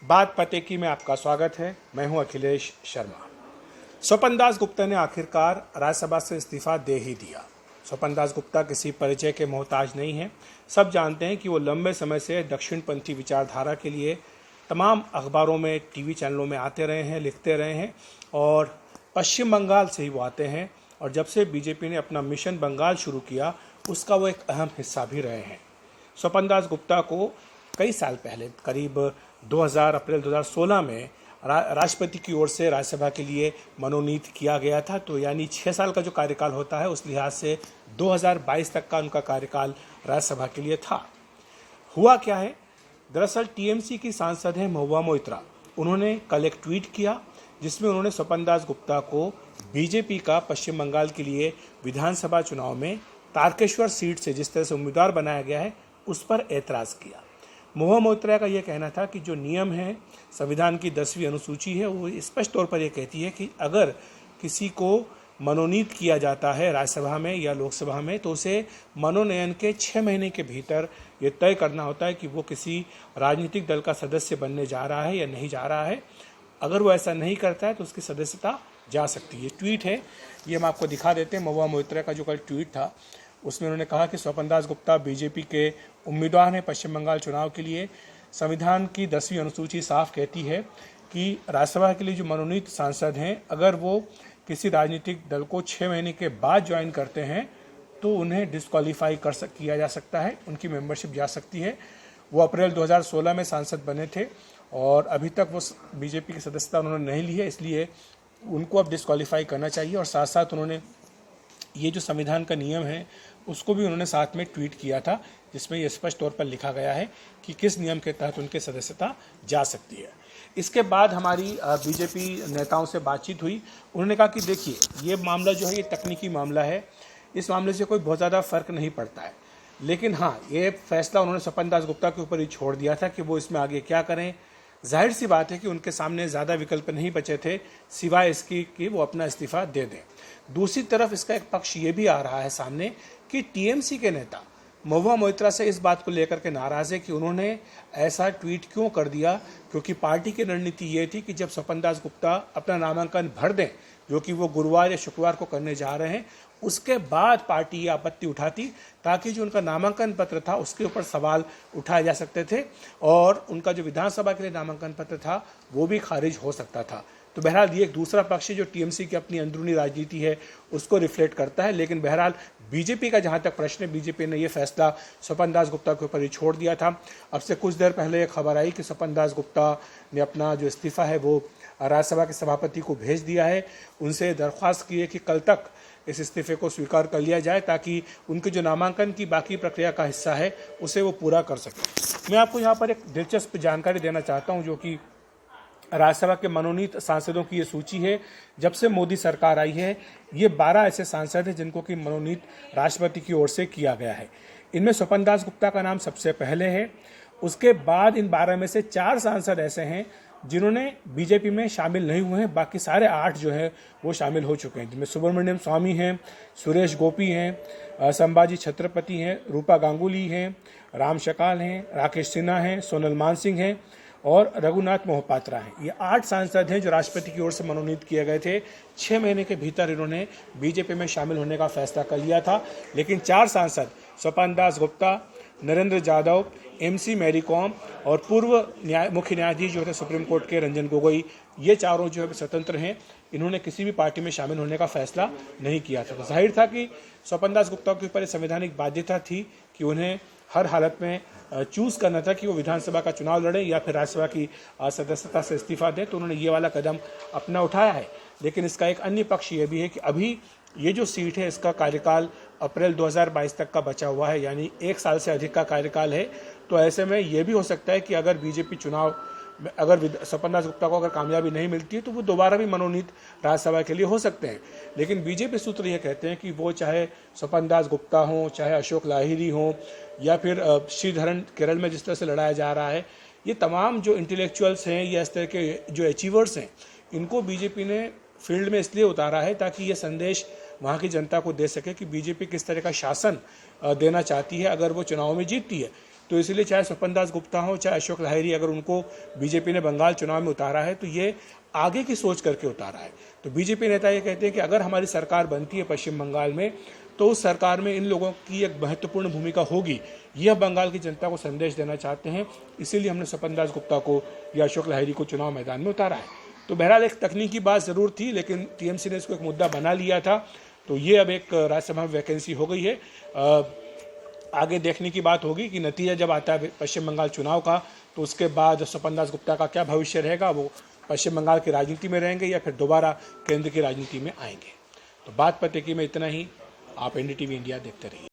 बात पते की में आपका स्वागत है। मैं हूं अखिलेश शर्मा। स्वपन दास गुप्ता ने आखिरकार राज्यसभा से इस्तीफा दे ही दिया। स्वपन दास गुप्ता किसी परिचय के मोहताज नहीं है। सब जानते हैं कि वो लंबे समय से दक्षिणपंथी विचारधारा के लिए तमाम अखबारों में, टीवी चैनलों में आते रहे हैं, लिखते रहे हैं और पश्चिम बंगाल से ही वो आते हैं। और जब से बीजेपी ने अपना मिशन बंगाल शुरू किया, उसका वो एक अहम हिस्सा भी रहे हैं। स्वपन दास गुप्ता को कई साल पहले, करीब अप्रैल 2016 में राष्ट्रपति की ओर से राज्यसभा के लिए मनोनीत किया गया था। तो यानी 6 साल का जो कार्यकाल होता है, उस लिहाज से 2022 तक का उनका कार्यकाल राज्यसभा के लिए था। हुआ क्या है, दरअसल टीएमसी की सांसद है महुआ मोइत्रा। उन्होंने कल एक ट्वीट किया जिसमें उन्होंने स्वपन दास गुप्ता को बीजेपी का पश्चिम बंगाल के लिए विधानसभा चुनाव में तारकेश्वर सीट से जिस तरह से उम्मीदवार बनाया गया है, उस पर एतराज़ किया। महुआ मोइत्रा का यह कहना था कि जो नियम है, संविधान की 10वीं अनुसूची है, वो स्पष्ट तौर पर यह कहती है कि अगर किसी को मनोनीत किया जाता है राज्यसभा में या लोकसभा में, तो उसे मनोनयन के 6 महीने के भीतर ये तय करना होता है कि वो किसी राजनीतिक दल का सदस्य बनने जा रहा है या नहीं जा रहा है। अगर वो ऐसा नहीं करता है तो उसकी सदस्यता जा सकती है। ये ट्वीट है, ये हम आपको दिखा देते हैं। महुआ मोइत्रा का जो कल ट्वीट था, उसमें उन्होंने कहा कि स्वपन दास गुप्ता बीजेपी के उम्मीदवार हैं पश्चिम बंगाल चुनाव के लिए। संविधान की 10वीं अनुसूची साफ कहती है कि राज्यसभा के लिए जो मनोनीत सांसद हैं, अगर वो किसी राजनीतिक दल को 6 महीने के बाद ज्वाइन करते हैं तो उन्हें डिस्क्वालीफाई किया जा सकता है, उनकी मेंबरशिप जा सकती है। वो अप्रैल 2016 में सांसद बने थे और अभी तक वो बीजेपी की सदस्यता उन्होंने नहीं ली है, इसलिए उनको अब डिस्क्वालीफाई करना चाहिए। और साथ साथ उन्होंने ये जो संविधान का नियम है, उसको भी उन्होंने साथ में ट्वीट किया था, जिसमें ये स्पष्ट तौर पर लिखा गया है कि किस नियम के तहत उनके सदस्यता जा सकती है। इसके बाद हमारी बीजेपी नेताओं से बातचीत हुई। उन्होंने कहा कि देखिए, ये मामला जो है, ये तकनीकी मामला है, इस मामले से कोई बहुत ज़्यादा फर्क नहीं पड़ता है। लेकिन हाँ, ये फैसला उन्होंने स्वपन दास गुप्ता के ऊपर ही छोड़ दिया था कि वो इसमें आगे क्या करें। जाहिर सी बात है कि उनके सामने ज़्यादा विकल्प नहीं बचे थे सिवाय इसकी कि वो अपना इस्तीफा दे दें। दूसरी तरफ इसका एक पक्ष ये भी आ रहा है सामने कि टीएमसी के नेता महुआ मोइत्रा से इस बात को लेकर के नाराज़ है कि उन्होंने ऐसा ट्वीट क्यों कर दिया, क्योंकि पार्टी की रणनीति ये थी कि जब स्वपन दास गुप्ता अपना नामांकन भर दें, जो कि वो गुरुवार या शुक्रवार को करने जा रहे हैं, उसके बाद पार्टी ये आपत्ति उठाती ताकि जो उनका नामांकन पत्र था उसके ऊपर सवाल उठाए जा सकते थे और उनका जो विधानसभा के लिए नामांकन पत्र था वो भी खारिज हो सकता था। तो बहरहाल ये एक दूसरा पक्ष जो टीएमसी की अपनी अंदरूनी राजनीति है उसको रिफ्लेक्ट करता है। लेकिन बहरहाल बीजेपी का जहाँ तक प्रश्न है, बीजेपी ने ये फैसला स्वपन दास गुप्ता के ऊपर ही छोड़ दिया था। अब से कुछ देर पहले एक खबर आई कि स्वपन दास गुप्ता ने अपना जो इस्तीफा है वो राज्यसभा के सभापति को भेज दिया है। उनसे दरख्वास्त की है कि कल तक इस इस्तीफे को स्वीकार कर लिया जाए ताकि उनके जो नामांकन की बाकी प्रक्रिया का हिस्सा है उसे वो पूरा कर सकें। मैं आपको यहाँ पर एक दिलचस्प जानकारी देना चाहता हूँ, जो कि राज्यसभा के मनोनीत सांसदों की ये सूची है। जब से मोदी सरकार आई है, ये 12 ऐसे सांसद हैं जिनको कि मनोनीत राष्ट्रपति की ओर से किया गया है। इनमें स्वपन दास गुप्ता का नाम सबसे पहले है। उसके बाद इन 12 में से 4 सांसद ऐसे हैं जिन्होंने बीजेपी में शामिल नहीं हुए हैं। बाकी सारे 8 जो है वो शामिल हो चुके हैं, जिनमें सुब्रमण्यम स्वामी हैं, सुरेश गोपी हैं, संभाजी छत्रपति हैं, रूपा गांगुली हैं, राम शकाल हैं, राकेश सिन्हा हैं, सोनल मानसिंह हैं और रघुनाथ मोहपात्रा हैं। ये 8 सांसद हैं जो राष्ट्रपति की ओर से मनोनीत किए गए थे। 6 महीने के भीतर इन्होंने बीजेपी में शामिल होने का फैसला कर लिया था। लेकिन 4 सांसद स्वपन दास गुप्ता, नरेंद्र जाधव, एमसी मैरी कॉम और पूर्व मुख्य न्यायाधीश जो थे सुप्रीम कोर्ट के रंजन गोगोई, ये चारों जो है स्वतंत्र हैं। इन्होंने किसी भी पार्टी में शामिल होने का फैसला नहीं किया था। तो जाहिर था कि स्वपन दास गुप्ता के ऊपर संवैधानिक बाध्यता थी कि उन्हें हर हालत में चूज़ करना था कि वो विधानसभा का चुनाव लड़े या फिर राज्यसभा की सदस्यता से इस्तीफा दें। तो उन्होंने ये वाला कदम अपना उठाया है। लेकिन इसका एक अन्य पक्ष ये भी है कि अभी ये जो सीट है, इसका कार्यकाल अप्रैल 2022 तक का बचा हुआ है, यानी 1 साल से अधिक का कार्यकाल है। तो ऐसे में ये भी हो सकता है कि अगर बीजेपी चुनाव में अगर स्वपन दास गुप्ता को अगर कामयाबी नहीं मिलती है तो वो दोबारा भी मनोनीत राज्यसभा के लिए हो सकते हैं। लेकिन बीजेपी सूत्र ये कहते हैं कि वो चाहे स्वपन दास गुप्ता हों, चाहे अशोक लाहिरी हों या फिर श्रीधरन केरल में जिस तरह से लड़ाया जा रहा है, ये तमाम जो इंटेलेक्चुअल्स हैं या इस तरह के जो अचीवर्स हैं, इनको बीजेपी ने फील्ड में इसलिए उतारा है ताकि ये संदेश वहाँ की जनता को दे सके कि बीजेपी किस तरह का शासन देना चाहती है अगर वो चुनाव में जीतती है। तो इसलिए चाहे स्वपन दास गुप्ता हो चाहे अशोक लाहिरी, अगर उनको बीजेपी ने बंगाल चुनाव में उतारा है तो ये आगे की सोच करके उतारा है। तो बीजेपी नेता ये कहते हैं कि अगर हमारी सरकार बनती है पश्चिम बंगाल में तो उस सरकार में इन लोगों की एक महत्वपूर्ण भूमिका होगी, यह बंगाल की जनता को संदेश देना चाहते हैं। इसीलिए हमने स्वपन दास गुप्ता को या अशोक लाहिरी को चुनाव मैदान में उतारा है। तो बहरहाल एक तकनीकी बात ज़रूर थी, लेकिन टीएमसी ने इसको एक मुद्दा बना लिया था। तो ये अब एक राज्यसभा में वैकेंसी हो गई है। आगे देखने की बात होगी कि नतीजा जब आता है पश्चिम बंगाल चुनाव का, तो उसके बाद स्वपन दास गुप्ता का क्या भविष्य रहेगा, वो पश्चिम बंगाल की राजनीति में रहेंगे या फिर दोबारा केंद्र की राजनीति में आएंगे। तो बात पते की में इतना ही। आप एनडीटीवी इंडिया देखते रहिए।